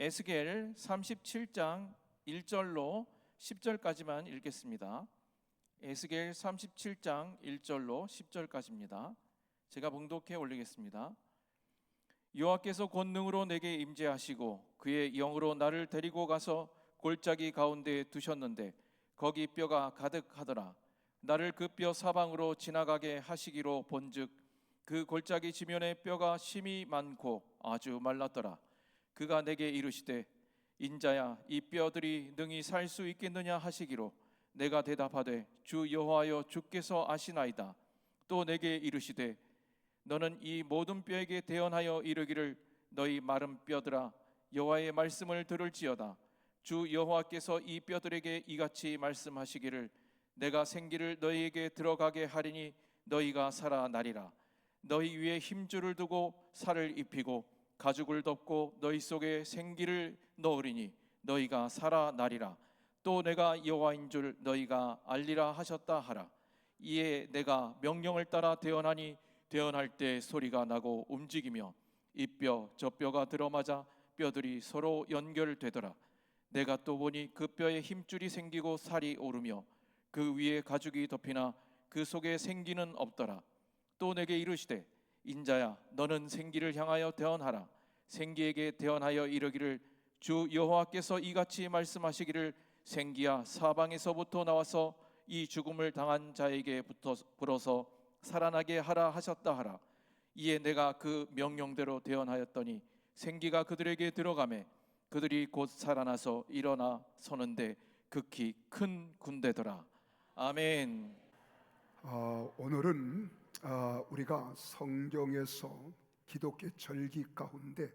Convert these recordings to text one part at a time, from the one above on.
에스겔 37장 1절로 10절까지만 읽겠습니다. 에스겔 37장 1절로 10절까지입니다. 제가 봉독해 올리겠습니다. 여호와께서 권능으로 내게 임재하시고 그의 영으로 나를 데리고 가서 골짜기 가운데에 두셨는데 거기 뼈가 가득하더라. 나를 그 뼈 사방으로 지나가게 하시기로 본즉 그 골짜기 지면에 뼈가 심이 많고 아주 말랐더라. 그가 내게 이르시되 인자야 이 뼈들이 능히 살 수 있겠느냐 하시기로 내가 대답하되 주 여호와여 주께서 아시나이다. 또 내게 이르시되 너는 이 모든 뼈에게 대언하여 이르기를 너희 마른 뼈들아 여호와의 말씀을 들을지어다. 주 여호와께서 이 뼈들에게 이같이 말씀하시기를 내가 생기를 너희에게 들어가게 하리니 너희가 살아나리라. 너희 위에 힘줄을 두고 살을 입히고 가죽을 덮고 너희 속에 생기를 넣으리니 너희가 살아나리라. 또 내가 여호와인 줄 너희가 알리라 하셨다 하라. 이에 내가 명령을 따라 대언하니 대언할 때 소리가 나고 움직이며 이 뼈 저 뼈가 들어맞아 뼈들이 서로 연결되더라. 내가 또 보니 그 뼈에 힘줄이 생기고 살이 오르며 그 위에 가죽이 덮이나 그 속에 생기는 없더라. 또 내게 이르시되 인자야 너는 생기를 향하여 대언하라. 생기에게 대언하여 이르기를 주 여호와께서 이같이 말씀하시기를 생기야 사방에서부터 나와서 이 죽음을 당한 자에게 불어서 살아나게 하라 하셨다 하라. 이에 내가 그 명령대로 대언하였더니 생기가 그들에게 들어가매 그들이 곧 살아나서 일어나 서는데 극히 큰 군대더라. 아멘. 오늘은 우리가 성경에서 기독교 절기 가운데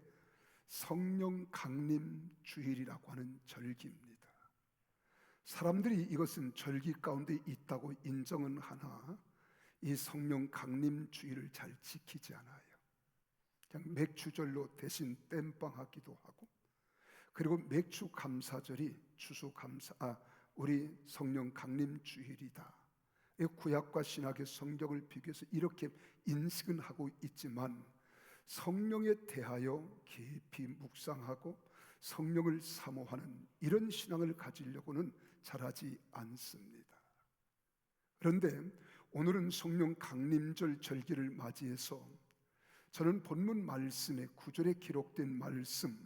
성령 강림 주일이라고 하는 절기입니다. 사람들이 이것은 절기 가운데 있다고 인정은 하나 이 성령 강림 주일을 잘 지키지 않아요. 그냥 맥주절로 대신 땜빵하기도 하고, 그리고 맥주 감사절이 우리 성령 강림 주일이다. 구약과 신약의 성경을 비교해서 이렇게 인식은 하고 있지만 성령에 대하여 깊이 묵상하고 성령을 사모하는 이런 신앙을 가지려고는 잘하지 않습니다. 그런데 오늘은 성령 강림절 절기를 맞이해서 저는 본문 말씀의 9절에 기록된 말씀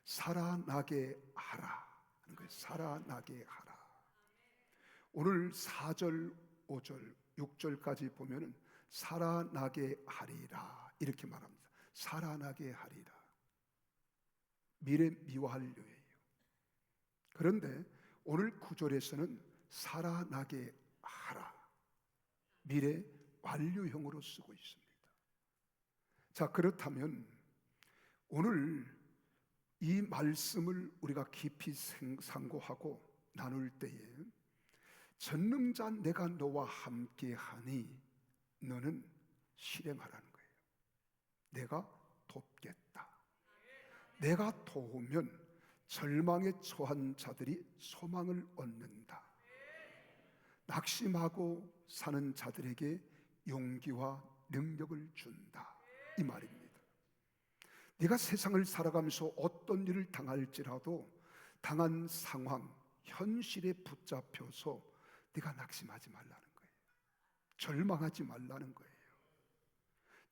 살아나게 하라 하는 거예요. 살아나게 하라. 오늘 4절, 5절, 6절까지 보면은 살아나게 하리라 이렇게 말합니다. 살아나게 하리라. 미래 미완료예요. 그런데 오늘 9절에서는 살아나게 하라. 미래 완료형으로 쓰고 있습니다. 자, 그렇다면 오늘 이 말씀을 우리가 깊이 상고하고 나눌 때에 전능자 내가 너와 함께하니 너는 실행하라는 거예요. 내가 돕겠다. 내가 도우면 절망에 처한 자들이 소망을 얻는다. 낙심하고 사는 자들에게 용기와 능력을 준다. 이 말입니다. 네가 세상을 살아가면서 어떤 일을 당할지라도 당한 상황, 현실에 붙잡혀서 네가 낙심하지 말라는 거예요. 절망하지 말라는 거예요.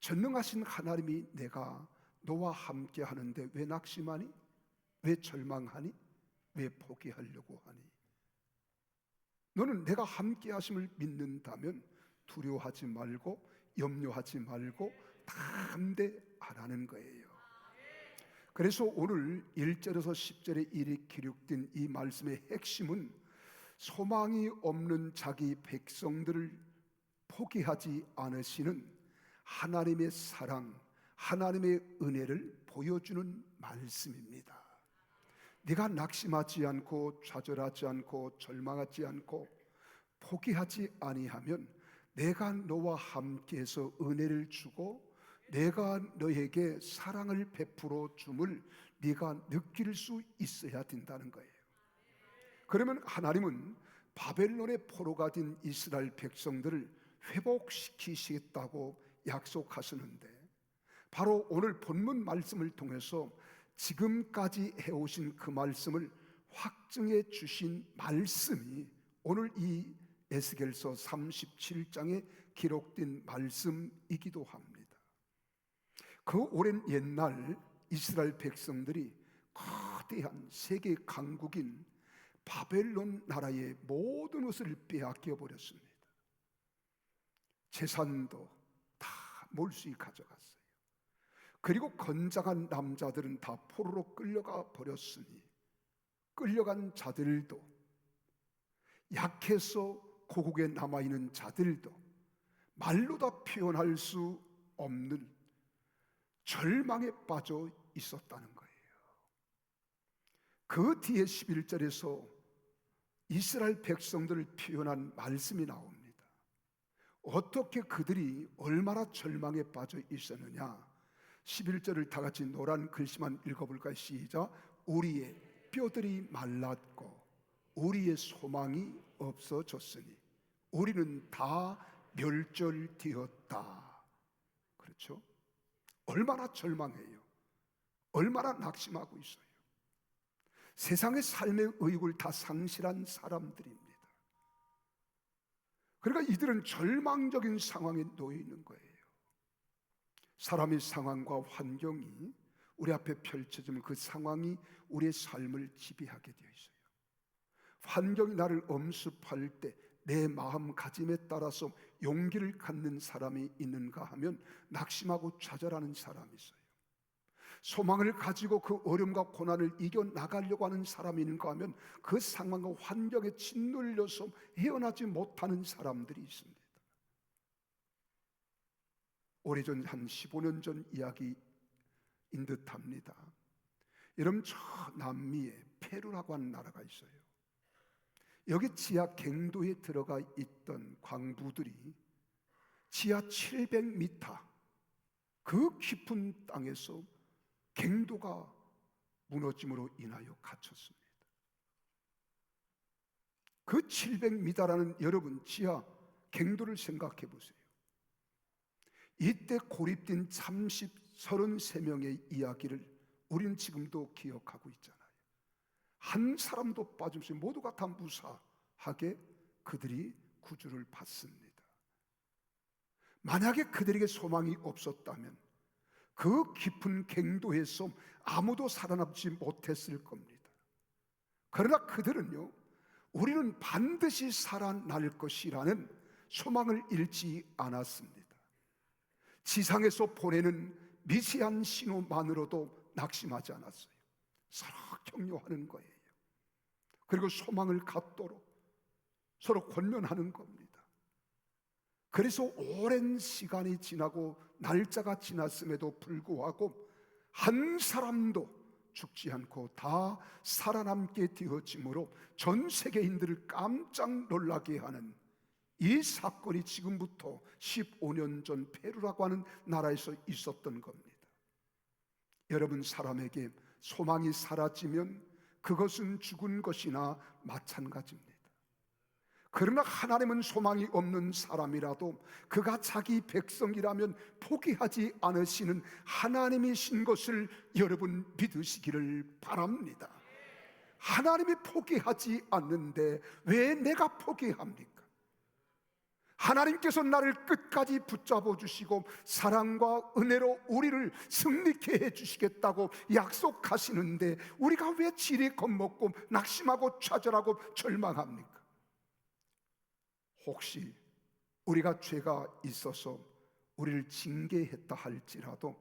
전능하신 하나님이 내가 너와 함께 하는데 왜 낙심하니? 왜 절망하니? 왜 포기하려고 하니? 너는 내가 함께 하심을 믿는다면 두려워하지 말고 염려하지 말고 담대하라는 거예요. 그래서 오늘 1절에서 10절에 이렇게 기록된 이 말씀의 핵심은 소망이 없는 자기 백성들을 포기하지 않으시는 하나님의 사랑, 하나님의 은혜를 보여주는 말씀입니다. 네가 낙심하지 않고 좌절하지 않고 절망하지 않고 포기하지 아니하면 내가 너와 함께해서 은혜를 주고 내가 너에게 사랑을 베풀어 줌을 네가 느낄 수 있어야 된다는 거예요. 그러면 하나님은 바벨론의 포로가 된 이스라엘 백성들을 회복시키시겠다고 약속하시는데 바로 오늘 본문 말씀을 통해서 지금까지 해오신 그 말씀을 확증해 주신 말씀이 오늘 이 에스겔서 37장에 기록된 말씀이기도 합니다. 그 오랜 옛날 이스라엘 백성들이 거대한 세계 강국인 바벨론 나라의 모든 것을 빼앗겨 버렸습니다. 재산도 다 몰수히 가져갔어요. 그리고 건장한 남자들은 다 포로로 끌려가 버렸으니 끌려간 자들도, 약해서 고국에 남아있는 자들도 말로 다 표현할 수 없는 절망에 빠져 있었다는 거예요. 그 뒤에 11절에서 이스라엘 백성들을 표현한 말씀이 나옵니다. 어떻게 그들이 얼마나 절망에 빠져 있었느냐. 11절을 다 같이 노란 글씨만 읽어볼까요? 시작. 우리의 뼈들이 말랐고 우리의 소망이 없어졌으니 우리는 다 멸절되었다. 그렇죠? 얼마나 절망해요. 얼마나 낙심하고 있어요. 세상의 삶의 의욕을 다 상실한 사람들입니다. 그러니까 이들은 절망적인 상황에 놓여 있는 거예요. 사람의 상황과 환경이 우리 앞에 펼쳐지면 그 상황이 우리의 삶을 지배하게 되어 있어요. 환경이 나를 엄습할 때 내 마음가짐에 따라서 용기를 갖는 사람이 있는가 하면 낙심하고 좌절하는 사람이 있어요. 소망을 가지고 그 어려움과 고난을 이겨나가려고 하는 사람이 있는가 하면 그 상황과 환경에 짓눌려서 헤어나지 못하는 사람들이 있습니다. 오래전 한 15년 전 이야기인 듯합니다. 여러분, 저 남미에 페루라고 하는 나라가 있어요. 여기 지하 갱도에 들어가 있던 광부들이 지하 700m 그 깊은 땅에서 갱도가 무너짐으로 인하여 갇혔습니다. 그 700m라는 여러분 지하 갱도를 생각해 보세요. 이때 고립된 33명의 이야기를 우리는 지금도 기억하고 있잖아요. 한 사람도 빠짐없이 모두가 다 무사하게 그들이 구주를 받습니다. 만약에 그들에게 소망이 없었다면 그 깊은 갱도에서 아무도 살아남지 못했을 겁니다. 그러나 그들은요, 우리는 반드시 살아날 것이라는 소망을 잃지 않았습니다. 지상에서 보내는 미세한 신호만으로도 낙심하지 않았어요. 서로 격려하는 거예요. 그리고 소망을 갖도록 서로 권면하는 겁니다. 그래서 오랜 시간이 지나고 날짜가 지났음에도 불구하고 한 사람도 죽지 않고 다 살아남게 되어짐으로 전 세계인들을 깜짝 놀라게 하는 이 사건이 지금부터 15년 전 페루라고 하는 나라에서 있었던 겁니다. 여러분, 사람에게 소망이 사라지면 그것은 죽은 것이나 마찬가지입니다. 그러나 하나님은 소망이 없는 사람이라도 그가 자기 백성이라면 포기하지 않으시는 하나님이신 것을 여러분 믿으시기를 바랍니다. 하나님이 포기하지 않는데 왜 내가 포기합니까? 하나님께서 나를 끝까지 붙잡아 주시고 사랑과 은혜로 우리를 승리케 해주시겠다고 약속하시는데 우리가 왜 지레 겁먹고 낙심하고 좌절하고 절망합니까? 혹시 우리가 죄가 있어서 우리를 징계했다 할지라도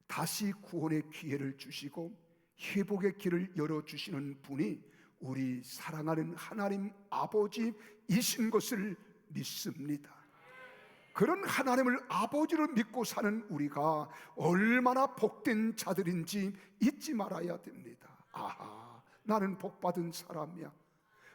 다시 구원의 기회를 주시고 회복의 길을 열어주시는 분이 우리 사랑하는 하나님 아버지이신 것을 믿습니다. 그런 하나님을 아버지로 믿고 사는 우리가 얼마나 복된 자들인지 잊지 말아야 됩니다. 아하, 나는 복받은 사람이야.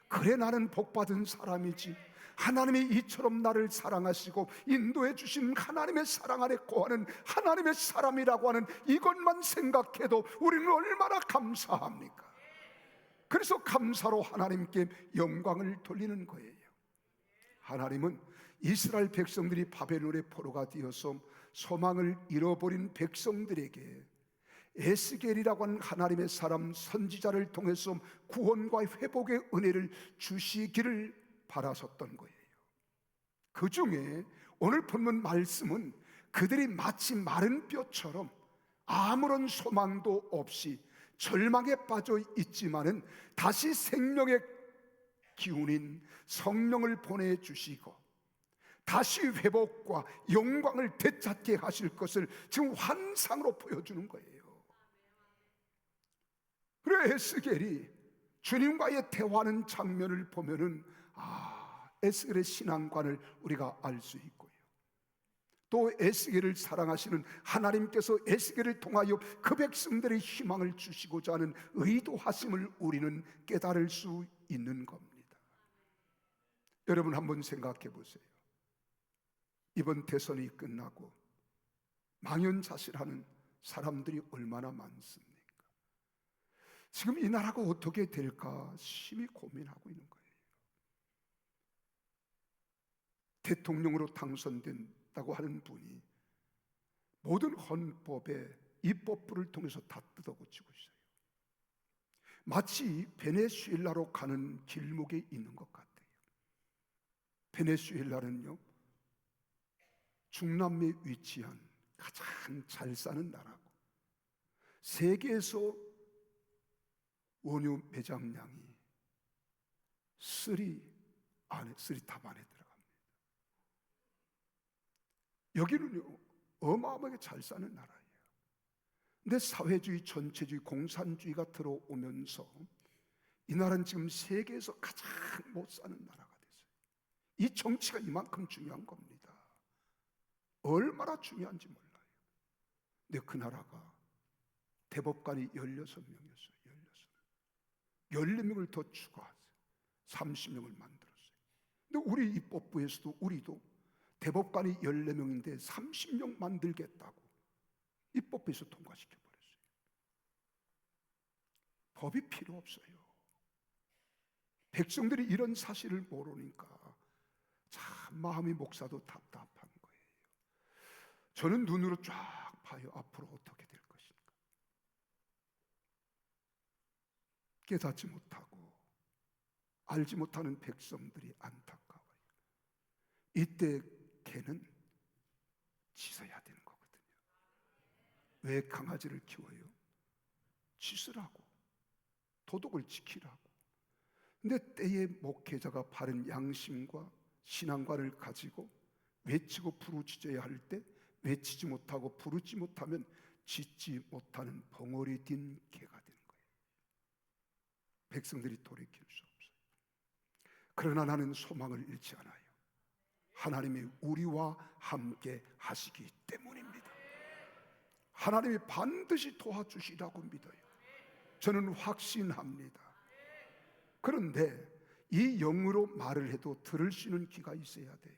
그래, 나는 복받은 사람이지. 하나님이 이처럼 나를 사랑하시고 인도해 주신 하나님의 사랑 안에 거하는 하나님의 사람이라고 하는 이것만 생각해도 우리는 얼마나 감사합니까? 그래서 감사로 하나님께 영광을 돌리는 거예요. 하나님은 이스라엘 백성들이 바벨론의 포로가 되어서 소망을 잃어버린 백성들에게 에스겔이라고 하는 하나님의 사람 선지자를 통해서 구원과 회복의 은혜를 주시기를 바라셨던 거예요. 그 중에 오늘 본문 말씀은 그들이 마치 마른 뼈처럼 아무런 소망도 없이 절망에 빠져 있지만은 다시 생명의 기운인 성령을 보내주시고 다시 회복과 영광을 되찾게 하실 것을 지금 환상으로 보여주는 거예요. 그래, 에스겔이 주님과의 대화하는 장면을 보면은 에스겔의 신앙관을 우리가 알 수 있고요. 또 에스겔을 사랑하시는 하나님께서 에스겔을 통하여 그 백성들의 희망을 주시고자 하는 의도하심을 우리는 깨달을 수 있는 겁니다. 여러분 한번 생각해 보세요. 이번 대선이 끝나고 망연자실하는 사람들이 얼마나 많습니까? 지금 이 나라가 어떻게 될까 심히 고민하고 있는 거예요. 대통령으로 당선된다고 하는 분이 모든 헌법에 입법부를 통해서 다 뜯어고치고 있어요. 마치 베네수엘라로 가는 길목에 있는 것 같아요. 베네수엘라는요, 중남미에 위치한 가장 잘 사는 나라고, 세계에서 원유 매장량이 3탑 안에 들어갑니다. 여기는요 어마어마하게 잘 사는 나라예요. 근데 사회주의, 전체주의, 공산주의가 들어오면서 이 나라는 지금 세계에서 가장 못 사는 나라가 됐어요. 이 정치가 이만큼 중요한 겁니다. 얼마나 중요한지 몰라요. 근데 그 나라가 대법관이 16명이었어요. 14명을 더 추가해서 30명을 만들었어요. 근데 우리 입법부에서도 우리도 대법관이 14명인데 30명 만들겠다고 입법부에서 통과시켜버렸어요. 법이 필요 없어요. 백성들이 이런 사실을 모르니까 참 마음이 목사도 답답한 거예요. 저는 눈으로 쫙 봐요. 앞으로 어떻게 될 것인가. 깨닫지 못하고 알지 못하는 백성들이 안타까워요. 이때 개는 짖어야 되는 거거든요. 왜 강아지를 키워요? 짖으라고, 도덕을 지키라고. 근데 때에 목회자가 바른 양심과 신앙관을 가지고 외치고 부르짖어야 할 때 외치지 못하고 부르지 못하면 짖지 못하는 벙어리 딘 개가 되는 거예요. 백성들이 돌이킬 수 없어요. 그러나 나는 소망을 잃지 않아요. 하나님이 우리와 함께 하시기 때문입니다. 하나님이 반드시 도와주시라고 믿어요. 저는 확신합니다. 그런데 이 영으로 말을 해도 들을 수 있는 귀가 있어야 돼요.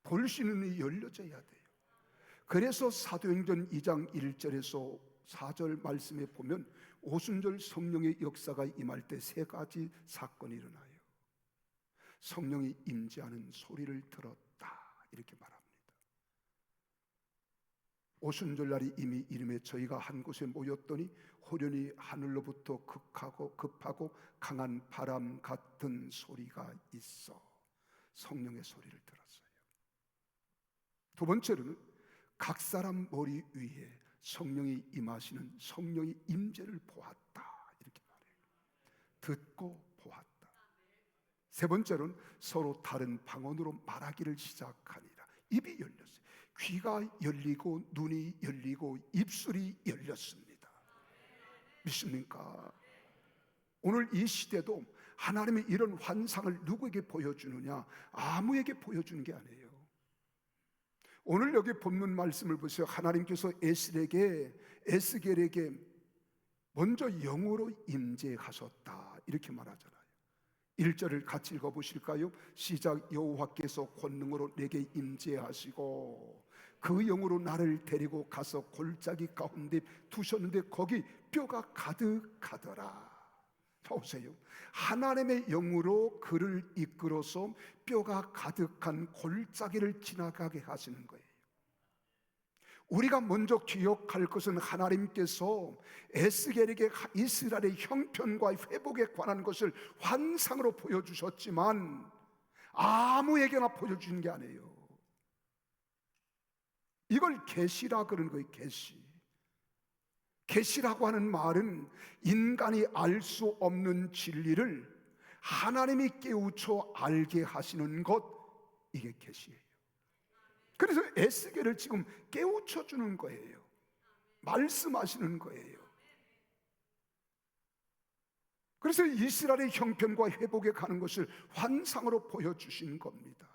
볼 수 있는 눈이 열려져야 돼요. 그래서 사도행전 2장 1절에서 4절 말씀에 보면 오순절 성령의 역사가 임할 때 3가지 사건이 일어나요. 성령이 임재하는 소리를 들었다, 이렇게 말합니다. 오순절 날이 이미 이름에 저희가 한 곳에 모였더니 호련히 하늘로부터 급하고 강한 바람 같은 소리가 있어 성령의 소리를 들었어요. 두 번째로는 각 사람 머리 위에 성령이 임하시는 성령의 임재를 보았다, 이렇게 말해요. 듣고 보았다. 세 번째로는 서로 다른 방언으로 말하기를 시작하니라. 입이 열렸어요. 귀가 열리고 눈이 열리고 입술이 열렸습니다. 믿습니까? 오늘 이 시대도 하나님의 이런 환상을 누구에게 보여주느냐? 아무에게 보여주는 게 아니에요. 오늘 여기 본문 말씀을 보세요. 하나님께서 에스겔에게 먼저 영으로 임재하셨다, 이렇게 말하잖아요. 1절을 같이 읽어보실까요? 시작. 여호와께서 권능으로 내게 임재하시고 그 영으로 나를 데리고 가서 골짜기 가운데 두셨는데 거기 뼈가 가득하더라. 보세요. 하나님의 영으로 그를 이끌어서 뼈가 가득한 골짜기를 지나가게 하시는 거예요. 우리가 먼저 기억할 것은 하나님께서 에스겔에게 이스라엘의 형편과 회복에 관한 것을 환상으로 보여주셨지만 아무에게나 보여주는 게 아니에요. 이걸 계시라 그러는 거예요. 계시라고 하는 말은 인간이 알 수 없는 진리를 하나님이 깨우쳐 알게 하시는 것, 이게 계시예요. 그래서 에스겔을 지금 깨우쳐 주는 거예요. 말씀하시는 거예요. 그래서 이스라엘의 형편과 회복에 가는 것을 환상으로 보여주신 겁니다.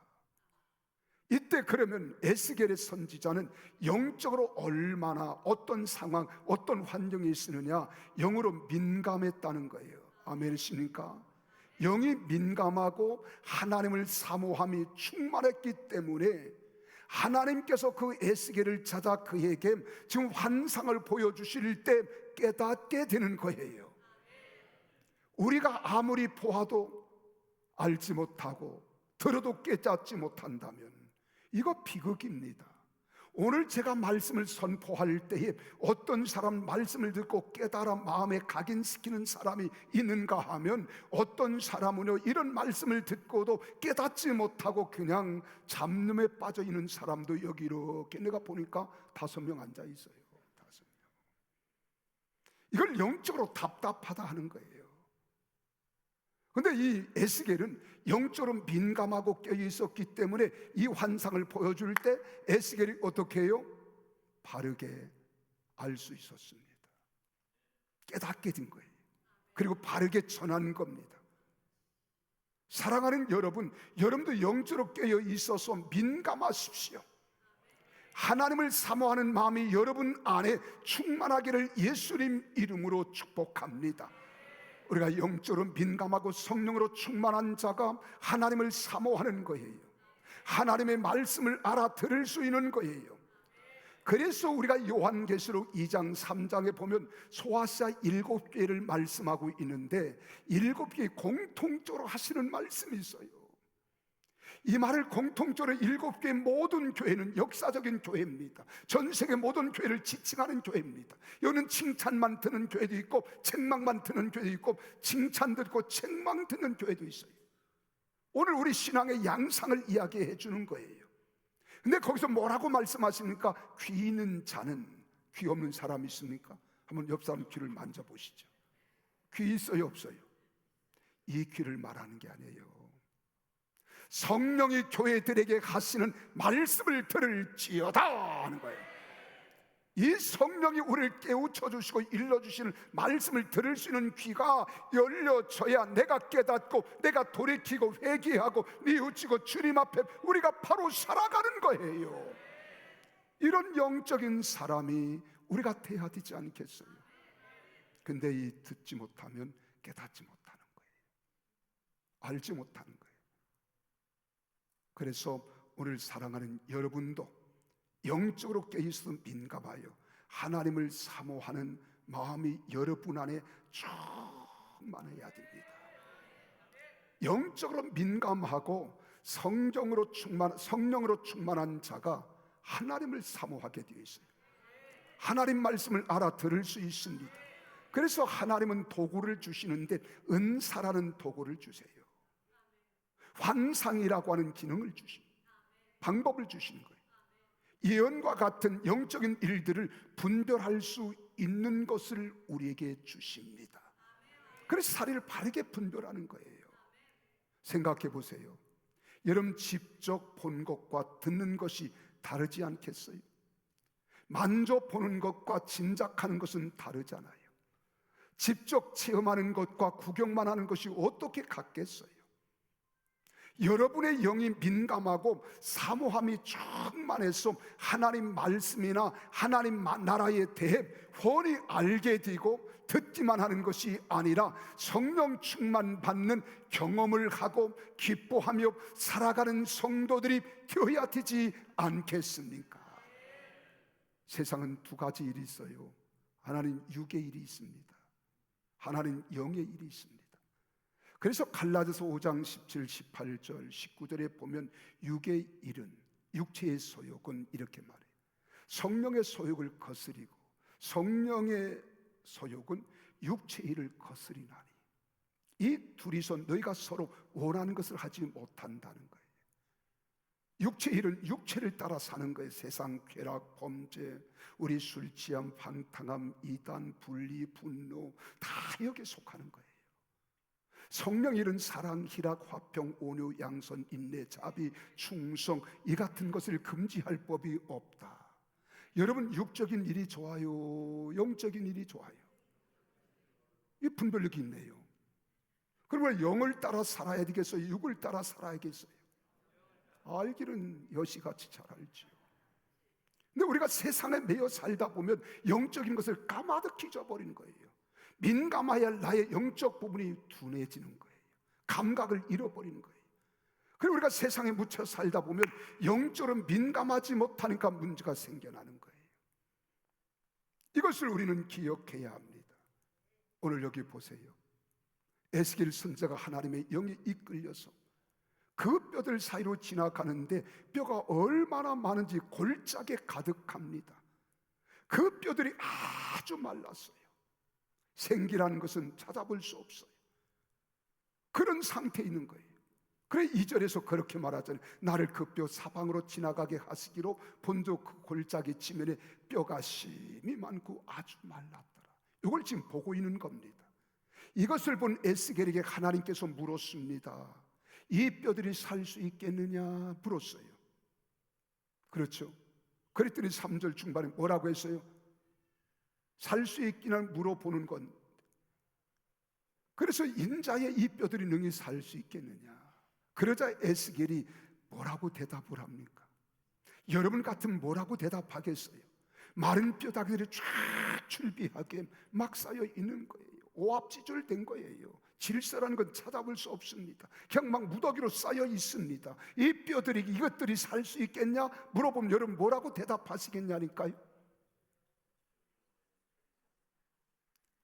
이때 그러면 에스겔의 선지자는 영적으로 얼마나 어떤 상황, 어떤 환경에 있으느냐, 영으로 민감했다는 거예요. 아멘이십니까? 영이 민감하고 하나님을 사모함이 충만했기 때문에 하나님께서 그 에스겔을 찾아 그에게 지금 환상을 보여주실 때 깨닫게 되는 거예요. 우리가 아무리 보아도 알지 못하고 들어도 깨닫지 못한다면 이거 비극입니다. 오늘 제가 말씀을 선포할 때에 어떤 사람 말씀을 듣고 깨달아 마음에 각인시키는 사람이 있는가 하면, 어떤 사람은요 이런 말씀을 듣고도 깨닫지 못하고 그냥 잡념에 빠져 있는 사람도 여기 이렇게 내가 보니까 5명 앉아 있어요. 5명. 이걸 영적으로 답답하다 하는 거예요. 근데 이 에스겔은 영적으로 민감하고 깨어 있었기 때문에 이 환상을 보여줄 때 에스겔이 어떻게 해요? 바르게 알 수 있었습니다. 깨닫게 된 거예요. 그리고 바르게 전한 겁니다. 사랑하는 여러분, 여러분도 영적으로 깨어 있어서 민감하십시오. 하나님을 사모하는 마음이 여러분 안에 충만하기를 예수님 이름으로 축복합니다. 우리가 영적으로 민감하고 성령으로 충만한 자가 하나님을 사모하는 거예요. 하나님의 말씀을 알아들을 수 있는 거예요. 그래서 우리가 요한계시록 2장 3장에 보면 소아시아 7교회를 말씀하고 있는데 7교회 공통적으로 하시는 말씀이 있어요. 이 말을 공통적으로 7교회 모든 교회는 역사적인 교회입니다. 전 세계 모든 교회를 지칭하는 교회입니다. 여기는 칭찬만 듣는 교회도 있고 책망만 듣는 교회도 있고 칭찬 듣고 책망 듣는 교회도 있어요. 오늘 우리 신앙의 양상을 이야기해 주는 거예요. 근데 거기서 뭐라고 말씀하십니까? 귀 있는 자는, 귀 없는 사람 있습니까? 한번 옆 사람 귀를 만져보시죠. 귀 있어요 없어요? 이 귀를 말하는 게 아니에요. 성령이 교회들에게 하시는 말씀을 들을지어다 하는 거예요. 이 성령이 우리를 깨우쳐 주시고 일러주시는 말씀을 들을 수 있는 귀가 열려져야 내가 깨닫고 내가 돌이키고 회개하고 뉘우치고 주님 앞에 우리가 바로 살아가는 거예요. 이런 영적인 사람이 우리가 돼야 되지 않겠어요? 근데 이 듣지 못하면 깨닫지 못하는 거예요. 알지 못하는 거예요. 그래서 오늘 사랑하는 여러분도 영적으로 깨어있어 민감하여 하나님을 사모하는 마음이 여러분 안에 충만해야 됩니다. 영적으로 민감하고 성령으로 충만한 자가 하나님을 사모하게 되어 있어요. 하나님 말씀을 알아들을 수 있습니다. 그래서 하나님은 도구를 주시는데 은사라는 도구를 주세요. 환상이라고 하는 기능을 주십니다. 방법을 주시는 거예요. 예언과 같은 영적인 일들을 분별할 수 있는 것을 우리에게 주십니다. 그래서 사리를 바르게 분별하는 거예요. 생각해 보세요. 여러분 직접 본 것과 듣는 것이 다르지 않겠어요? 만져보는 것과 짐작하는 것은 다르잖아요. 직접 체험하는 것과 구경만 하는 것이 어떻게 같겠어요? 여러분의 영이 민감하고 사모함이 충만해서 하나님 말씀이나 하나님 나라에 대해 훤히 알게 되고 듣기만 하는 것이 아니라 성령 충만 받는 경험을 하고 기뻐하며 살아가는 성도들이 되어야 되지 않겠습니까? 세상은 두 가지 일이 있어요. 하나는 육의 일이 있습니다. 하나는 영의 일이 있습니다. 그래서 갈라디아서 5장 17, 18절, 19절에 보면 육의 일은, 육체의 소욕은 이렇게 말해요. 성령의 소욕을 거스리고 성령의 소욕은 육체의 일을 거스리나니 이 둘이서 너희가 서로 원하는 것을 하지 못한다는 거예요. 육체의 일은 육체를 따라 사는 거예요. 세상 쾌락, 범죄, 우리 술 취함, 방탕함, 이단, 분리, 분노 다 여기에 속하는 거예요. 성령의 일은 사랑, 희락, 화평, 온유, 양선, 인내, 자비, 충성 이 같은 것을 금지할 법이 없다. 여러분, 육적인 일이 좋아요, 영적인 일이 좋아요? 이 분별력이 있네요. 그러면 영을 따라 살아야 되겠어요? 육을 따라 살아야겠어요? 알기는 여시같이 잘 알지요. 근데 우리가 세상에 매여 살다 보면 영적인 것을 까마득히 잊어버리는 거예요. 민감해야 할 나의 영적 부분이 둔해지는 거예요. 감각을 잃어버리는 거예요. 그리고 우리가 세상에 묻혀 살다 보면 영적으로 민감하지 못하니까 문제가 생겨나는 거예요. 이것을 우리는 기억해야 합니다. 오늘 여기 보세요. 에스겔 선지자가 하나님의 영에 이끌려서 그 뼈들 사이로 지나가는데 뼈가 얼마나 많은지 골짜기에 가득합니다. 그 뼈들이 아주 말랐어요. 생기라는 것은 찾아볼 수 없어요. 그런 상태에 있는 거예요. 그래 2절에서 그렇게 말하잖아요. 나를 그 뼈 사방으로 지나가게 하시기로 본적 그 골짜기 지면에 뼈가 심이 많고 아주 말랐더라. 이걸 지금 보고 있는 겁니다. 이것을 본 에스겔에게 하나님께서 물었습니다. 이 뼈들이 살 수 있겠느냐 물었어요. 그렇죠? 그랬더니 3절 중반에 뭐라고 했어요? 살 수 있기는 물어보는 건, 그래서 인자의 이 뼈들이 능히 살 수 있겠느냐. 그러자 에스겔이 뭐라고 대답을 합니까? 여러분 같으면 뭐라고 대답하겠어요? 마른 뼈다귀들이 쫙 출비하게 막 쌓여 있는 거예요. 오합지졸된 거예요. 질서라는 건 찾아볼 수 없습니다. 그냥 막 무더기로 쌓여 있습니다. 이 뼈들이, 이것들이 살 수 있겠냐 물어보면 여러분 뭐라고 대답하시겠냐니까요?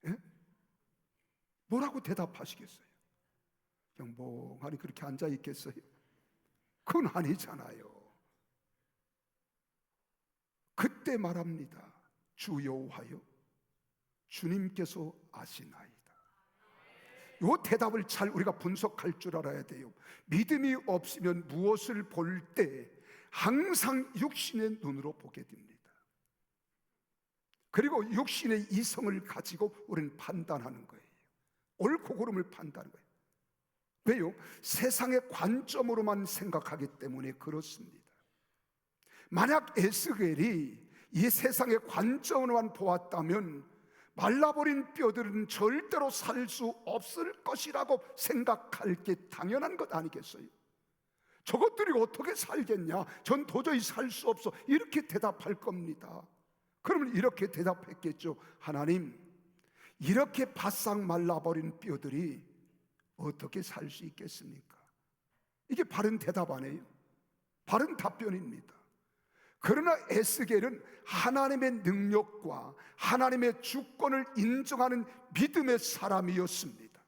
예? 뭐라고 대답하시겠어요? 그냥 멍하니 그렇게 앉아 있겠어요? 그건 아니잖아요. 그때 말합니다. 주 여호와여, 주님께서 아시나이다. 이 대답을 잘 우리가 분석할 줄 알아야 돼요. 믿음이 없으면 무엇을 볼 때 항상 육신의 눈으로 보게 됩니다. 그리고 육신의 이성을 가지고 우리는 판단하는 거예요. 옳고 그름을 판단하는 거예요. 왜요? 세상의 관점으로만 생각하기 때문에 그렇습니다. 만약 에스겔이 이 세상의 관점으로만 보았다면 말라버린 뼈들은 절대로 살 수 없을 것이라고 생각할 게 당연한 것 아니겠어요? 저것들이 어떻게 살겠냐? 전 도저히 살 수 없어. 이렇게 대답할 겁니다. 그러면 이렇게 대답했겠죠. 하나님, 이렇게 바싹 말라버린 뼈들이 어떻게 살 수 있겠습니까? 이게 바른 대답 아니에요? 바른 답변입니다. 그러나 에스겔은 하나님의 능력과 하나님의 주권을 인정하는 믿음의 사람이었습니다.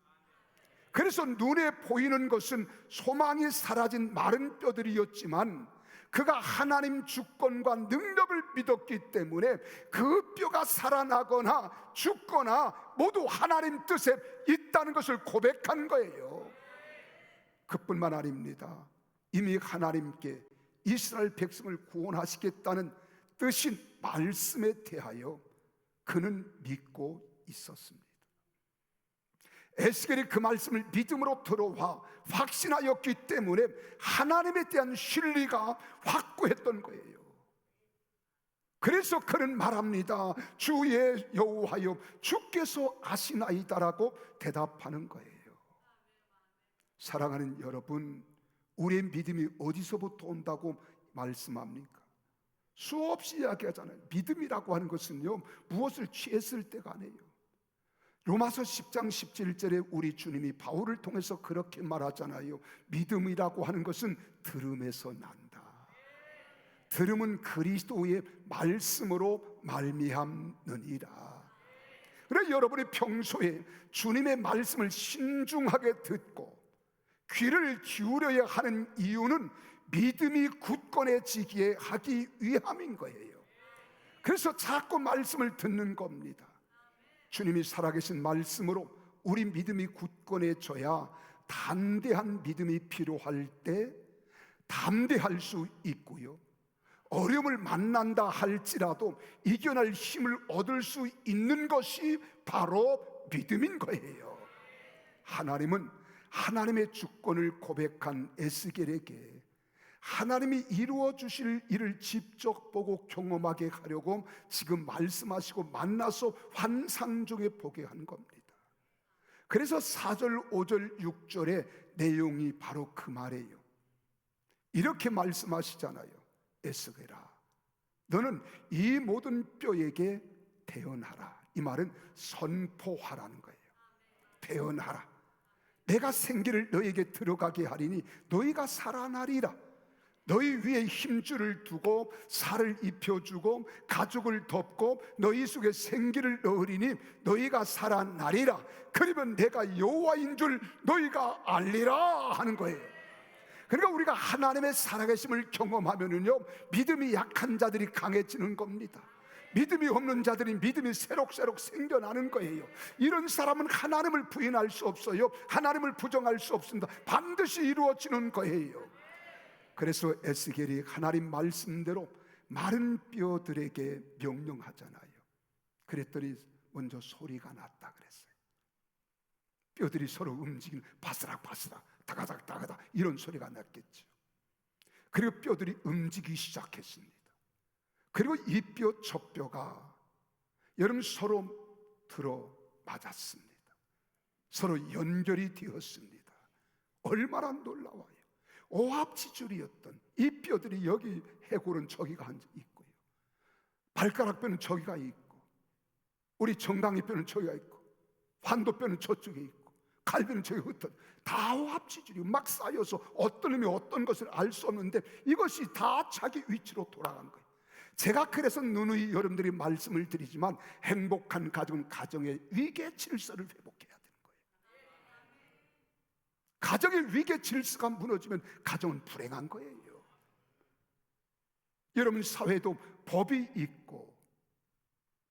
그래서 눈에 보이는 것은 소망이 사라진 마른 뼈들이었지만 그가 하나님 주권과 능력을 믿었기 때문에 그 뼈가 살아나거나 죽거나 모두 하나님 뜻에 있다는 것을 고백한 거예요. 그뿐만 아닙니다. 이미 하나님께 이스라엘 백성을 구원하시겠다는 뜻인 말씀에 대하여 그는 믿고 있었습니다. 에스겔이 그 말씀을 믿음으로 들어와 확신하였기 때문에 하나님에 대한 신뢰가 확고했던 거예요. 그래서 그는 말합니다. 주의 여호와여, 주께서 아시나이다라고 대답하는 거예요. 사랑하는 여러분, 우리의 믿음이 어디서부터 온다고 말씀합니까? 수없이 이야기하잖아요. 믿음이라고 하는 것은요, 무엇을 취했을 때가 아니에요. 로마서 10장 17절에 우리 주님이 바울을 통해서 그렇게 말하잖아요. 믿음이라고 하는 것은 들음에서 난다. 들음은 그리스도의 말씀으로 말미암느니라. 그래, 여러분이 평소에 주님의 말씀을 신중하게 듣고 귀를 기울여야 하는 이유는 믿음이 굳건해지기에 하기 위함인 거예요. 그래서 자꾸 말씀을 듣는 겁니다. 주님이 살아계신 말씀으로 우리 믿음이 굳건해져야 담대한 믿음이 필요할 때 담대할 수 있고요, 어려움을 만난다 할지라도 이겨낼 힘을 얻을 수 있는 것이 바로 믿음인 거예요. 하나님은 하나님의 주권을 고백한 에스겔에게 하나님이 이루어 주실 일을 직접 보고 경험하게 하려고 지금 말씀하시고 만나서 환상 중에 보게 한 겁니다. 그래서 4절, 5절, 6절의 내용이 바로 그 말이에요. 이렇게 말씀하시잖아요. 에스겔아, 너는 이 모든 뼈에게 대언하라. 이 말은 선포하라는 거예요. 대언하라. 내가 생기를 너에게 들어가게 하리니 너희가 살아나리라. 너희 위에 힘줄을 두고 살을 입혀주고 가죽을 덮고 너희 속에 생기를 넣으리니 너희가 살아나리라. 그러면 내가 여호와인 줄 너희가 알리라 하는 거예요. 그러니까 우리가 하나님의 살아계심을 경험하면은요, 믿음이 약한 자들이 강해지는 겁니다. 믿음이 없는 자들이 믿음이 새록새록 생겨나는 거예요. 이런 사람은 하나님을 부인할 수 없어요. 하나님을 부정할 수 없습니다. 반드시 이루어지는 거예요. 그래서 에스겔이 하나님 말씀대로 마른 뼈들에게 명령하잖아요. 그랬더니 먼저 소리가 났다 그랬어요. 뼈들이 서로 움직이는 바스락바스락 다가닥 다가닥 이런 소리가 났겠죠. 그리고 뼈들이 움직이기 시작했습니다. 그리고 이 뼈 저 뼈가 여러분 서로 들어 맞았습니다. 서로 연결이 되었습니다. 얼마나 놀라워요. 오합지졸이었던 이 뼈들이 여기 해골은 저기가 앉아 있고요, 발가락 뼈는 저기가 있고, 우리 정강이 뼈는 저기가 있고, 환도 뼈는 저쪽에 있고, 갈비는 저기 흩어져 다 오합지졸이 막 쌓여서 어떤 놈이 어떤 것을 알 수 없는데 이것이 다 자기 위치로 돌아간 거예요. 제가 그래서 누누이 여러분들이 말씀을 드리지만 행복한 가정은 가정의 위계 질서를 회복해야 되는 거예요. 가정의 위계 질서가 무너지면 가정은 불행한 거예요. 여러분 사회도 법이 있고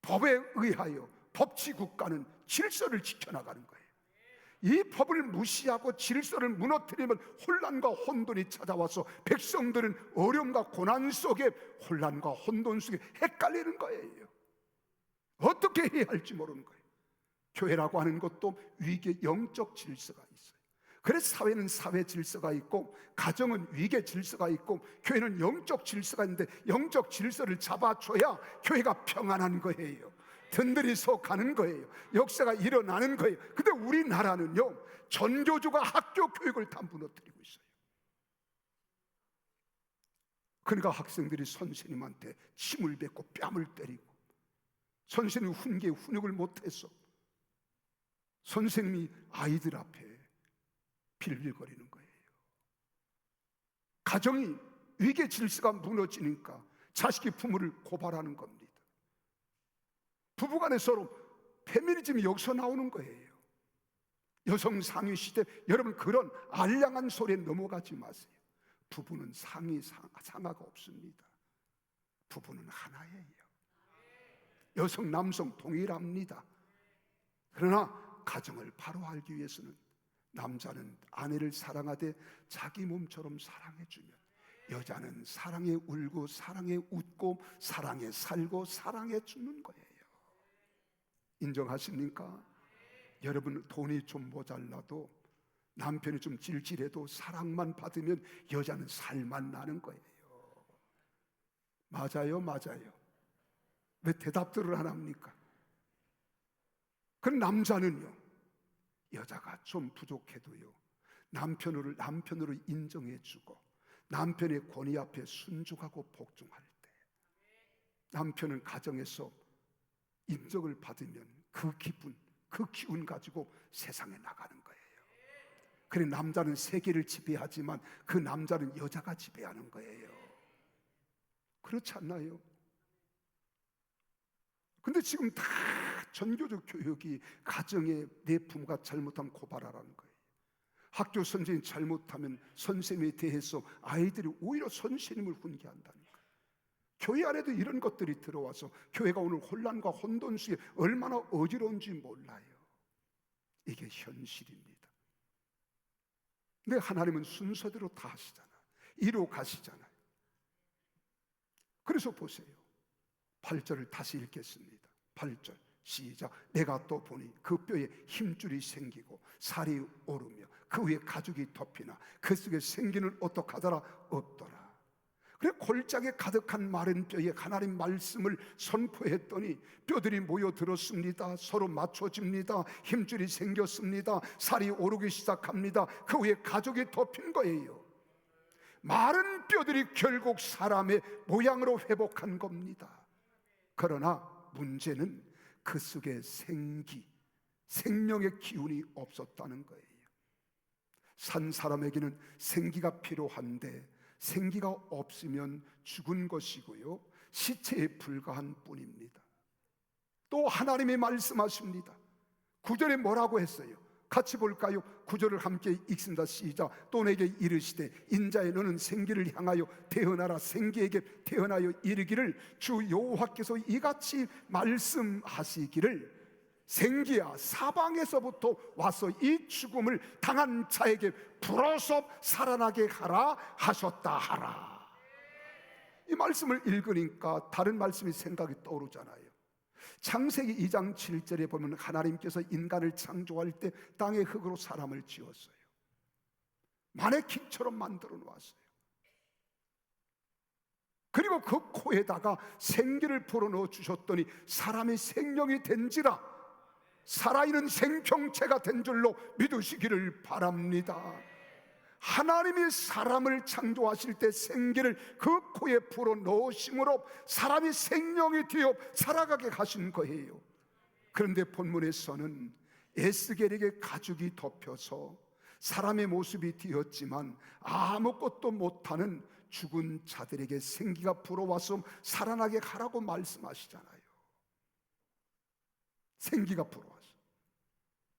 법에 의하여 법치국가는 질서를 지켜나가는 거예요. 이 법을 무시하고 질서를 무너뜨리면 혼란과 혼돈이 찾아와서 백성들은 어려움과 고난 속에 혼란과 혼돈 속에 헷갈리는 거예요. 어떻게 해야 할지 모르는 거예요. 교회라고 하는 것도 위계 영적 질서가 있어요. 그래서 사회는 사회 질서가 있고 가정은 위계 질서가 있고 교회는 영적 질서가 있는데 영적 질서를 잡아줘야 교회가 평안한 거예요. 든든히 서가는 거예요. 역사가 일어나는 거예요. 근데 우리나라는요, 전교조가 학교 교육을 다 무너뜨리고 있어요. 그러니까 학생들이 선생님한테 침을 뱉고 뺨을 때리고, 선생님 훈계에 훈육을 못해서 선생님이 아이들 앞에 빌빌거리는 거예요. 가정이 위계 질서가 무너지니까 자식이 부모를 고발하는 겁니다. 부부간에 서로 페미니즘이 여기서 나오는 거예요. 여성 상위 시대, 여러분 그런 알량한 소리에 넘어가지 마세요. 부부는 상하가 없습니다. 부부는 하나예요. 여성 남성 동일합니다. 그러나 가정을 바로 알기 위해서는 남자는 아내를 사랑하되 자기 몸처럼 사랑해주면 여자는 사랑에 울고 사랑에 웃고 사랑에 살고 사랑해 주는 거예요. 인정하십니까? 여러분 돈이 좀 모자라도 남편이 좀 질질해도 사랑만 받으면 여자는 살만 나는 거예요. 맞아요, 맞아요. 왜 대답들을 안 합니까? 그럼 남자는요, 여자가 좀 부족해도요 남편으로 인정해주고 남편의 권위 앞에 순종하고 복종할 때 남편은 가정에서 인정을 받으면 그 기분, 그 기운 가지고 세상에 나가는 거예요. 그래 남자는 세계를 지배하지만 그 남자는 여자가 지배하는 거예요. 그렇지 않나요? 근데 지금 다 전교적 교육이 가정에 내 부모가 잘못하면 고발하라는 거예요. 학교 선생님이 잘못하면 선생님에 대해서 아이들이 오히려 선생님을 훈계한다는 거예요. 교회 안에도 이런 것들이 들어와서 교회가 오늘 혼란과 혼돈 속에 얼마나 어지러운지 몰라요. 이게 현실입니다. 근데 하나님은 순서대로 다 하시잖아요. 이루어 가시잖아요. 그래서 보세요. 8절을 다시 읽겠습니다. 8절 시작. 내가 또 보니 그 뼈에 힘줄이 생기고 살이 오르며 그 위에 가죽이 덮이나 그 속에 생기는 어떡하더라? 없더라. 그래 골짜기에 가득한 마른 뼈에 하나님 말씀을 선포했더니 뼈들이 모여들었습니다. 서로 맞춰집니다. 힘줄이 생겼습니다. 살이 오르기 시작합니다. 그 위에 가죽이 덮인 거예요. 마른 뼈들이 결국 사람의 모양으로 회복한 겁니다. 그러나 문제는 그 속에 생명의 기운이 없었다는 거예요. 산 사람에게는 생기가 필요한데 생기가 없으면 죽은 것이고요, 시체에 불과한 뿐입니다. 또 하나님이 말씀하십니다. 9절에 뭐라고 했어요? 같이 볼까요? 9절을 함께 읽습니다. 시작. 또 내게 이르시되 인자의 너는 생기를 향하여 태어나라. 생기에게 태어나여 이르기를 주 여호와께서 이같이 말씀하시기를 생기야 사방에서부터 와서 이 죽음을 당한 자에게 불어서 살아나게 하라 하셨다 하라. 이 말씀을 읽으니까 다른 말씀이 생각이 떠오르잖아요. 창세기 2장 7절에 보면 하나님께서 인간을 창조할 때 땅의 흙으로 사람을 지었어요. 마네킹처럼 만들어 놓았어요. 그리고 그 코에다가 생기를 불어넣어 주셨더니 사람이 생명이 된지라 살아있는 생명체가 된 줄로 믿으시기를 바랍니다. 하나님이 사람을 창조하실 때 생기를 그 코에 불어넣으심으로 사람이 생명이 되어 살아가게 하신 거예요. 그런데 본문에서는 에스겔에게 가죽이 덮여서 사람의 모습이 되었지만 아무것도 못하는 죽은 자들에게 생기가 불어와서 살아나게 하라고 말씀하시잖아요. 생기가 불어와서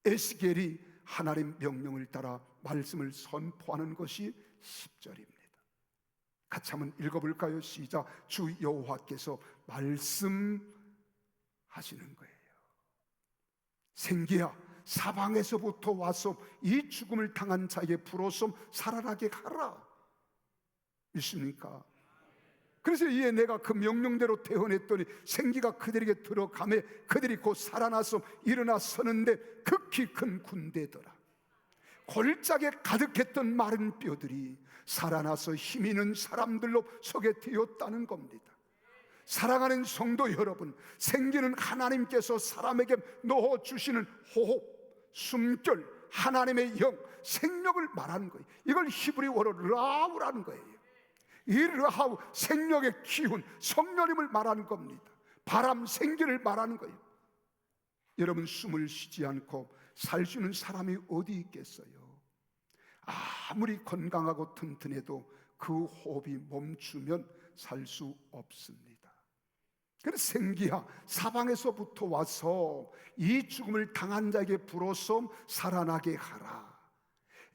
에스겔이 하나님 명령을 따라 말씀을 선포하는 것이 10절입니다. 같이 한번 읽어볼까요? 시작. 주 여호와께서 말씀하시는 거예요. 생기야 사방에서부터 와서 이 죽음을 당한 자에게 불어서 살아나게 하라. 믿습니까? 그래서 이에 내가 그 명령대로 태어냈더니 생기가 그들에게 들어가매 그들이 곧 살아나서 일어나 서는데 극히 큰 군대더라. 골짜기에 가득했던 마른 뼈들이 살아나서 힘 있는 사람들로 서게 되었다는 겁니다. 사랑하는 성도 여러분, 생기는 하나님께서 사람에게 넣어주시는 호흡, 숨결, 하나님의 영, 생명을 말하는 거예요. 이걸 히브리어로 라우라는 거예요. 이 라우, 생명의 기운, 성령님을 말하는 겁니다. 바람, 생기를 말하는 거예요. 여러분, 숨을 쉬지 않고 살 수 있는 사람이 어디 있겠어요? 아무리 건강하고 튼튼해도 그 호흡이 멈추면 살 수 없습니다. 그래서 생기야 사방에서부터 와서 이 죽음을 당한 자에게 불어서 살아나게 하라.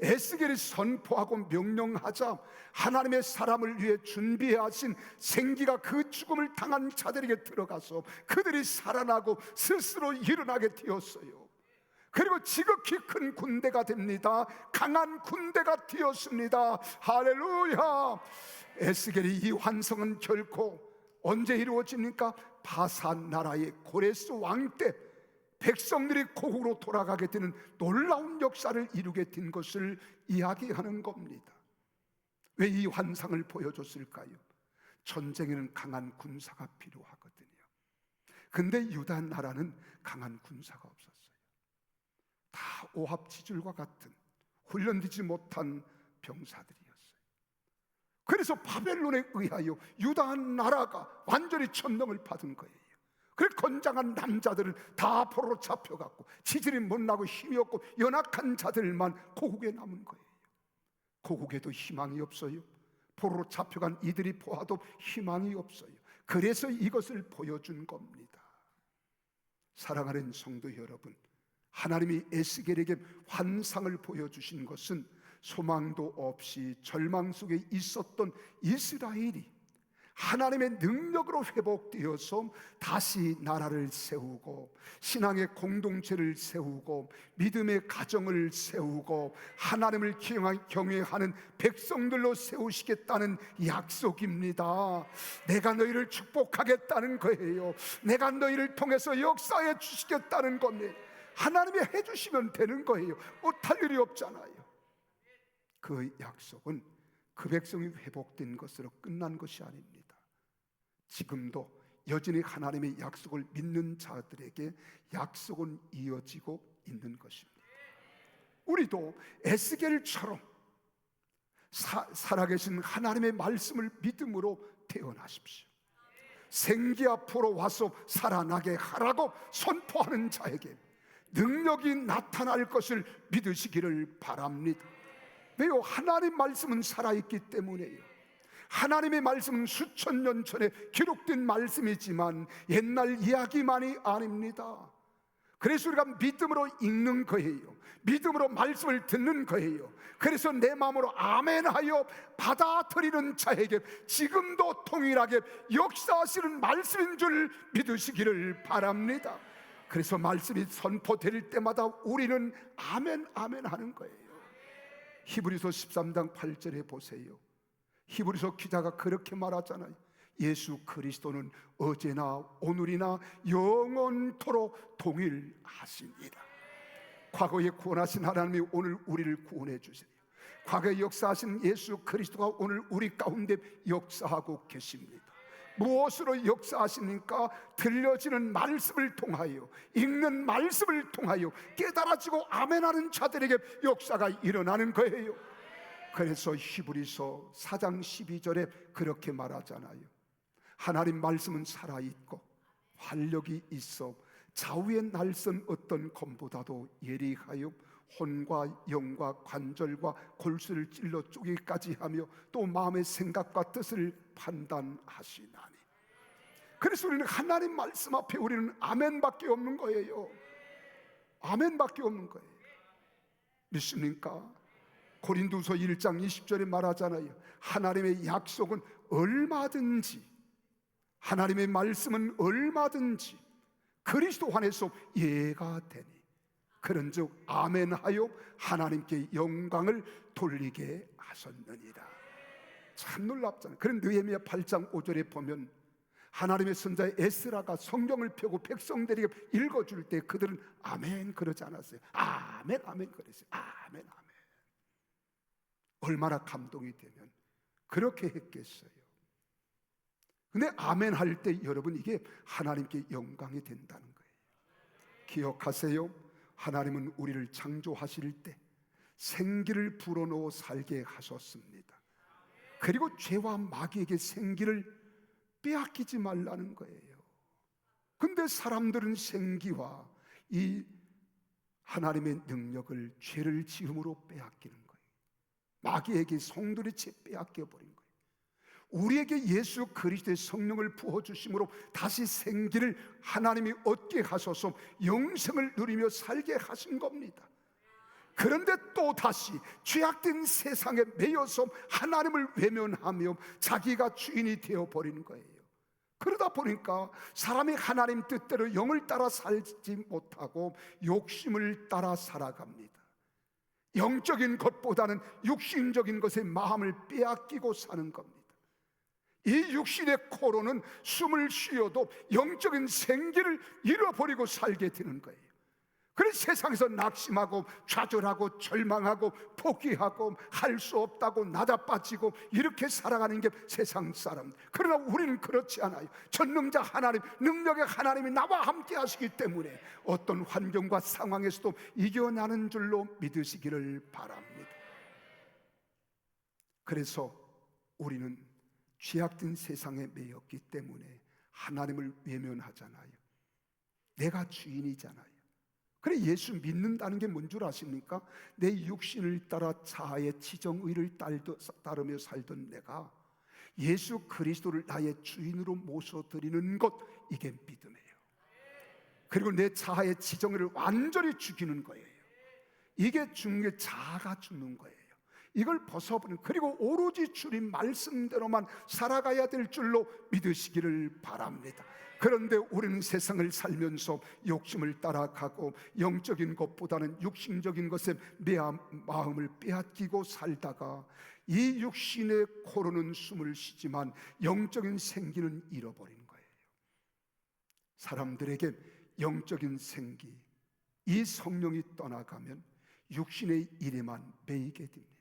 에스겔이 선포하고 명령하자 하나님의 사람을 위해 준비하신 생기가 그 죽음을 당한 자들에게 들어가서 그들이 살아나고 스스로 일어나게 되었어요. 그리고 지극히 큰 군대가 됩니다. 강한 군대가 되었습니다. 할렐루야. 에스겔이 이 환성은 결코 언제 이루어집니까? 바산 나라의 고레스 왕 때 백성들이 고국으로 돌아가게 되는 놀라운 역사를 이루게 된 것을 이야기하는 겁니다. 왜 이 환상을 보여줬을까요? 전쟁에는 강한 군사가 필요하거든요. 근데 유다 나라는 강한 군사가 없었어요. 다 오합지졸과 같은 훈련되지 못한 병사들이었어요. 그래서 바벨론에 의하여 유다 나라가 완전히 천명을 받은 거예요. 그래 건장한 남자들을 다 포로로 잡혀갔고 지질이 못나고 힘이 없고 연약한 자들만 고국에 남은 거예요. 고국에도 희망이 없어요. 포로로 잡혀간 이들이 보아도 희망이 없어요. 그래서 이것을 보여준 겁니다. 사랑하는 성도 여러분, 하나님이 에스겔에게 환상을 보여주신 것은 소망도 없이 절망 속에 있었던 이스라엘이 하나님의 능력으로 회복되어서 다시 나라를 세우고 신앙의 공동체를 세우고 믿음의 가정을 세우고 하나님을 경외하는 백성들로 세우시겠다는 약속입니다. 내가 너희를 축복하겠다는 거예요. 내가 너희를 통해서 역사해 주시겠다는 겁니다. 하나님이 해주시면 되는 거예요. 못할 일이 없잖아요. 그 약속은 그 백성이 회복된 것으로 끝난 것이 아닙니다. 지금도 여전히 하나님의 약속을 믿는 자들에게 약속은 이어지고 있는 것입니다. 우리도 에스겔처럼 살아계신 하나님의 말씀을 믿음으로 태어나십시오. 생기 앞으로 와서 살아나게 하라고 선포하는 자에게 능력이 나타날 것을 믿으시기를 바랍니다. 왜요? 하나님 말씀은 살아있기 때문에요. 하나님의 말씀은 수천 년 전에 기록된 말씀이지만 옛날 이야기만이 아닙니다. 그래서 우리가 믿음으로 읽는 거예요. 믿음으로 말씀을 듣는 거예요. 그래서 내 마음으로 아멘하여 받아들이는 자에게 지금도 동일하게 역사하시는 말씀인 줄 믿으시기를 바랍니다. 그래서 말씀이 선포될 때마다 우리는 아멘 아멘 하는 거예요. 히브리서 13장 8절에 보세요. 히브리서 기자가 그렇게 말하잖아요. 예수 그리스도는 어제나 오늘이나 영원토록 동일하십니다. 과거에 구원하신 하나님이 오늘 우리를 구원해 주세요. 과거에 역사하신 예수 그리스도가 오늘 우리 가운데 역사하고 계십니다. 무엇으로 역사하십니까? 들려지는 말씀을 통하여, 읽는 말씀을 통하여 깨달아지고 아멘하는 자들에게 역사가 일어나는 거예요. 그래서 히브리서 4장 12절에 그렇게 말하잖아요. 하나님 말씀은 살아있고 활력이 있어 좌우의 날선 어떤 검보다도 예리하여 혼과 영과 관절과 골수를 찔러 쪼개기까지 하며 또 마음의 생각과 뜻을 판단하시나니. 그래서 우리는 하나님 말씀 앞에 우리는 아멘밖에 없는 거예요. 아멘밖에 없는 거예요. 믿습니까? 고린도서 1장 20절에 말하잖아요. 하나님의 약속은 얼마든지, 하나님의 말씀은 얼마든지 그리스도 안에서 예가 되니 그런즉 아멘하여 하나님께 영광을 돌리게 하셨느니라. 참 놀랍잖아요. 그런데 느헤미야 8장 5절에 보면 하나님의 선자 에스라가 성경을 펴고 백성들에게 읽어줄 때 그들은 아멘 그러지 않았어요. 아멘 아멘 그랬어요. 아멘 아멘. 얼마나 감동이 되면 그렇게 했겠어요. 근데 아멘 할 때 여러분 이게 하나님께 영광이 된다는 거예요. 기억하세요. 하나님은 우리를 창조하실 때 생기를 불어넣어 살게 하셨습니다. 그리고 죄와 마귀에게 생기를 빼앗기지 말라는 거예요. 근데 사람들은 생기와 이 하나님의 능력을 죄를 지음으로 빼앗기는 거예요. 마귀에게 송두리째 빼앗겨버린 거예요. 우리에게 예수 그리스도의 성령을 부어주심으로 다시 생기를 하나님이 얻게 하셔서 영생을 누리며 살게 하신 겁니다. 그런데 또 다시 죄악된 세상에 매여서 하나님을 외면하며 자기가 주인이 되어버리는 거예요. 그러다 보니까 사람이 하나님 뜻대로 영을 따라 살지 못하고 욕심을 따라 살아갑니다. 영적인 것보다는 육신적인 것에 마음을 빼앗기고 사는 겁니다. 이 육신의 코로는 숨을 쉬어도 영적인 생기를 잃어버리고 살게 되는 거예요. 그래서 세상에서 낙심하고 좌절하고 절망하고 포기하고 할 수 없다고 나다빠지고 이렇게 살아가는 게 세상 사람. 그러나 우리는 그렇지 않아요. 전능자 하나님, 능력의 하나님이 나와 함께 하시기 때문에 어떤 환경과 상황에서도 이겨나는 줄로 믿으시기를 바랍니다. 그래서 우리는 죄악된 세상에 매였기 때문에 하나님을 외면하잖아요. 내가 주인이잖아요. 그래 예수 믿는다는 게 뭔 줄 아십니까? 내 육신을 따라 자아의 지정의를 따르며 살던 내가 예수 그리스도를 나의 주인으로 모셔드리는 것, 이게 믿음이에요. 그리고 내 자아의 지정의를 완전히 죽이는 거예요. 이게 죽는 게 자아가 죽는 거예요. 이걸 벗어버리는, 그리고 오로지 주님 말씀대로만 살아가야 될 줄로 믿으시기를 바랍니다. 그런데 우리는 세상을 살면서 욕심을 따라가고 영적인 것보다는 육신적인 것에 내 마음을 빼앗기고 살다가 이 육신의 코로는 숨을 쉬지만 영적인 생기는 잃어버린 거예요. 사람들에게 영적인 생기, 이 성령이 떠나가면 육신의 일에만 매이게 됩니다.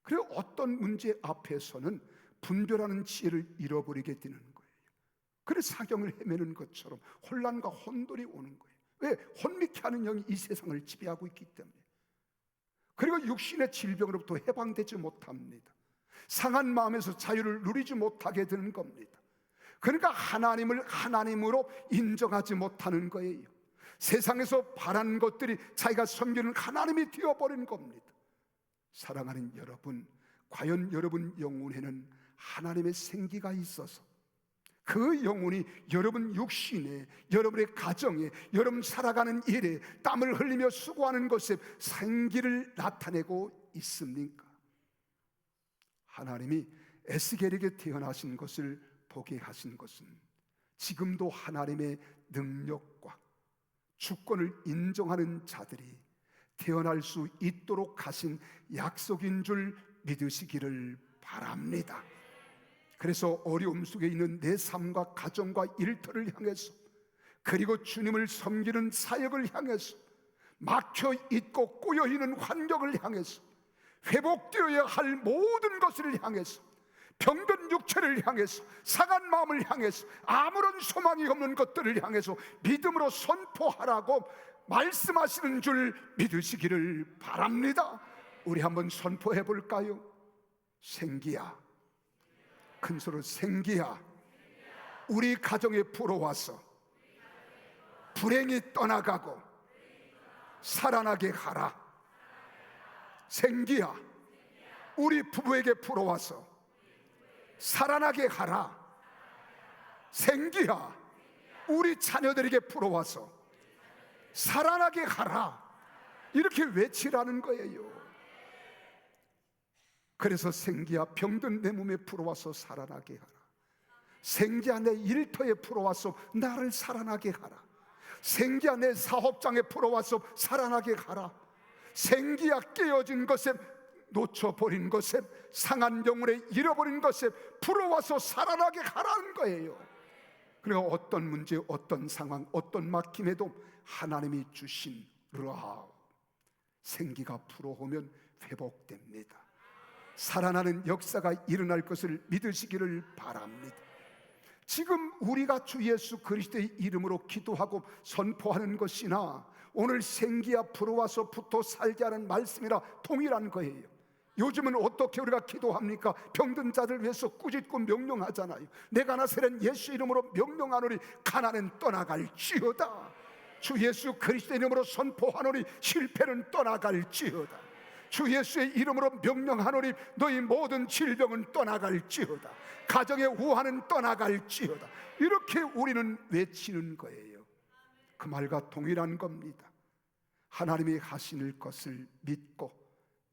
그리고 어떤 문제 앞에서는 분별하는 지혜를 잃어버리게 되는 거예요. 그래서 사경을 헤매는 것처럼 혼란과 혼돈이 오는 거예요. 왜? 혼미케 하는 영이 이 세상을 지배하고 있기 때문에. 그리고 육신의 질병으로부터 해방되지 못합니다. 상한 마음에서 자유를 누리지 못하게 되는 겁니다. 그러니까 하나님을 하나님으로 인정하지 못하는 거예요. 세상에서 바란 것들이 자기가 섬기는 하나님이 되어버린 겁니다. 사랑하는 여러분, 과연 여러분 영혼에는 하나님의 생기가 있어서 그 영혼이 여러분 육신에, 여러분의 가정에, 여러분 살아가는 일에 땀을 흘리며 수고하는 것에 생기를 나타내고 있습니까? 하나님이 에스겔에게 태어나신 것을 보게 하신 것은 지금도 하나님의 능력과 주권을 인정하는 자들이 태어날 수 있도록 하신 약속인 줄 믿으시기를 바랍니다. 그래서 어려움 속에 있는 내 삶과 가정과 일터를 향해서, 그리고 주님을 섬기는 사역을 향해서, 막혀 있고 꼬여 있는 환경을 향해서, 회복되어야 할 모든 것을 향해서, 병든 육체를 향해서, 상한 마음을 향해서, 아무런 소망이 없는 것들을 향해서 믿음으로 선포하라고 말씀하시는 줄 믿으시기를 바랍니다. 우리 한번 선포해 볼까요? 생기야, 큰 소리로 생기야, 우리 가정에 불어와서 불행이 떠나가고 살아나게 하라. 생기야, 우리 부부에게 불어와서 살아나게 하라. 생기야, 우리 자녀들에게 불어와서 살아나게 하라. 이렇게 외치라는 거예요. 그래서 생기야, 병든 내 몸에 불어와서 살아나게 하라. 생기야, 내 일터에 불어와서 나를 살아나게 하라. 생기야, 내 사업장에 불어와서 살아나게 하라. 생기야, 깨어진 것에, 놓쳐버린 것에, 상한 영혼에 잃어버린 것에 불어와서 살아나게 하라는 거예요. 그리고 어떤 문제, 어떤 상황, 어떤 막힘에도 하나님이 주신 르아, 생기가 불어오면 회복됩니다. 살아나는 역사가 일어날 것을 믿으시기를 바랍니다. 지금 우리가 주 예수 그리스도의 이름으로 기도하고 선포하는 것이나 오늘 생기야 불어와서 붙어 살게 하는 말씀이라 동일한 거예요. 요즘은 어떻게 우리가 기도합니까? 병든 자들 위해서 꾸짖고 명령하잖아요. 내가 나서는 예수 이름으로 명령하노니 가난은 떠나갈지어다. 주 예수 그리스도의 이름으로 선포하노니 실패는 떠나갈지어다. 주 예수의 이름으로 명령하노니 너희 모든 질병은 떠나갈지어다. 가정의 우환은 떠나갈지어다. 이렇게 우리는 외치는 거예요. 그 말과 동일한 겁니다. 하나님이 하실 것을 믿고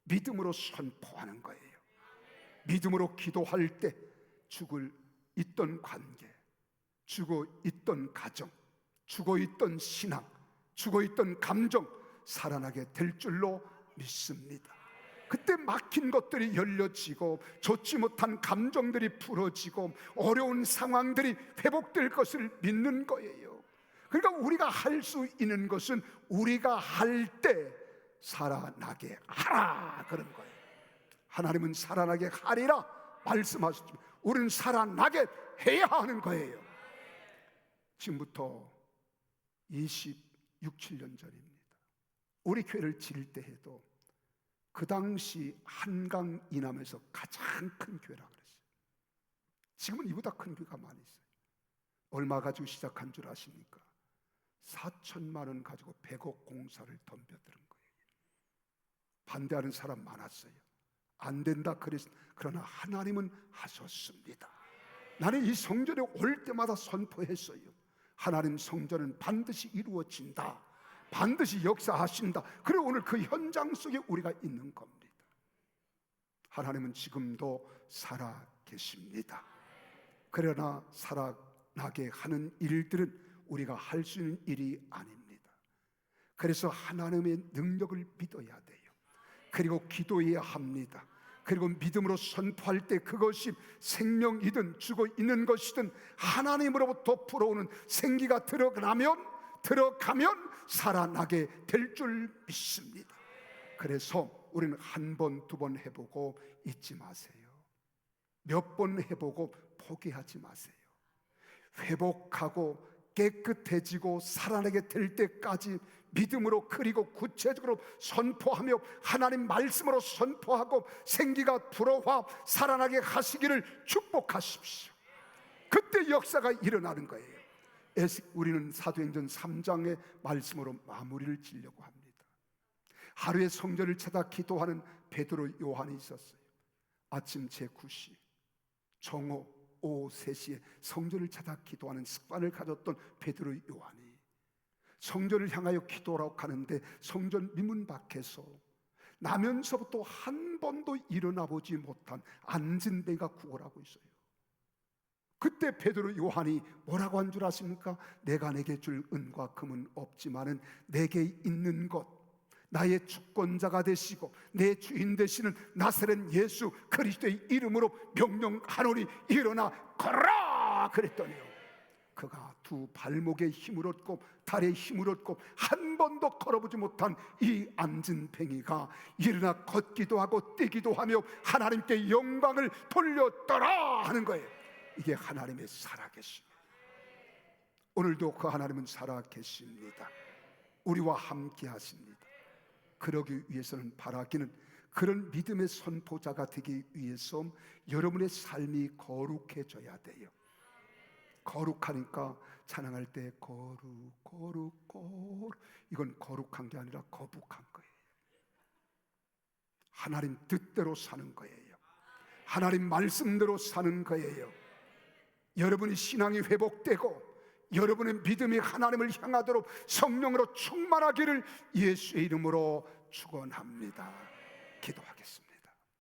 믿음으로 선포하는 거예요. 믿음으로 기도할 때 죽어 있던 관계, 죽어 있던 가정, 죽어 있던 신앙, 죽어 있던 감정 살아나게 될 줄로 믿습니다. 그때 막힌 것들이 열려지고 좋지 못한 감정들이 풀어지고 어려운 상황들이 회복될 것을 믿는 거예요. 그러니까 우리가 할 수 있는 것은 우리가 할 때 살아나게 하라, 그런 거예요. 하나님은 살아나게 하리라 말씀하셨지만 우리는 살아나게 해야 하는 거예요. 지금부터 26, 7년 전입니다. 우리 교회를 지을 때 해도 그 당시 한강 이남에서 가장 큰 교회라 그랬어요. 지금은 이보다 큰 교회가 많이 있어요. 얼마 가지고 시작한 줄 아십니까? 4천만 원 가지고 100억 공사를 덤벼드는 거예요. 반대하는 사람 많았어요. 안 된다 그랬어요. 그러나 하나님은 하셨습니다. 나는 이 성전에 올 때마다 선포했어요. 하나님 성전은 반드시 이루어진다. 반드시 역사하신다. 그리고 오늘 그 현장 속에 우리가 있는 겁니다. 하나님은 지금도 살아 계십니다. 그러나 살아나게 하는 일들은 우리가 할 수 있는 일이 아닙니다. 그래서 하나님의 능력을 믿어야 돼요. 그리고 기도해야 합니다. 그리고 믿음으로 선포할 때 그것이 생명이든 죽어 있는 것이든 하나님으로부터 불어오는 생기가 들어가면 살아나게 될 줄 믿습니다. 그래서 우리는 한 번, 두 번 해보고 잊지 마세요. 몇 번 해보고 포기하지 마세요. 회복하고 깨끗해지고 살아나게 될 때까지 믿음으로 그리고 구체적으로 선포하며 하나님 말씀으로 선포하고 생기가 불어와 살아나게 하시기를 축복하십시오. 그때 역사가 일어나는 거예요. 우리는 사도행전 3장의 말씀으로 마무리를 지려고 합니다. 하루에 성전을 찾아 기도하는 베드로 요한이 있었어요. 아침 제9시, 정오, 오후 3시에 성전을 찾아 기도하는 습관을 가졌던 베드로 요한이 성전을 향하여 기도하러 가는데 성전 미문 밖에서 나면서부터 한 번도 일어나 보지 못한 앉은 배가 구걸하고 있어요. 그때 베드로 요한이 뭐라고 한 줄 아십니까? 내가 내게 줄 은과 금은 없지만은 내게 있는 것, 나의 주권자가 되시고 내 주인 되시는 나사렛 예수 그리스도의 이름으로 명령하노니 일어나 걸어라 그랬더니요, 그가 두 발목에 힘을 얻고 다리에 힘을 얻고 한 번도 걸어보지 못한 이 앉은 뱅이가 일어나 걷기도 하고 뛰기도 하며 하나님께 영광을 돌렸더라 하는 거예요. 이게 하나님의 살아계심입니다. 오늘도 그 하나님은 살아계십니다. 우리와 함께 하십니다. 그러기 위해서는 바라기는 그런 믿음의 선포자가 되기 위해서 여러분의 삶이 거룩해져야 돼요. 거룩하니까 찬양할 때 거룩 이건 거룩한 게 아니라 거북한 거예요. 하나님 뜻대로 사는 거예요. 하나님 말씀대로 사는 거예요. 여러분의 신앙이 회복되고 여러분의 믿음이 하나님을 향하도록 성령으로 충만하기를 예수의 이름으로 축원합니다. 기도하겠습니다.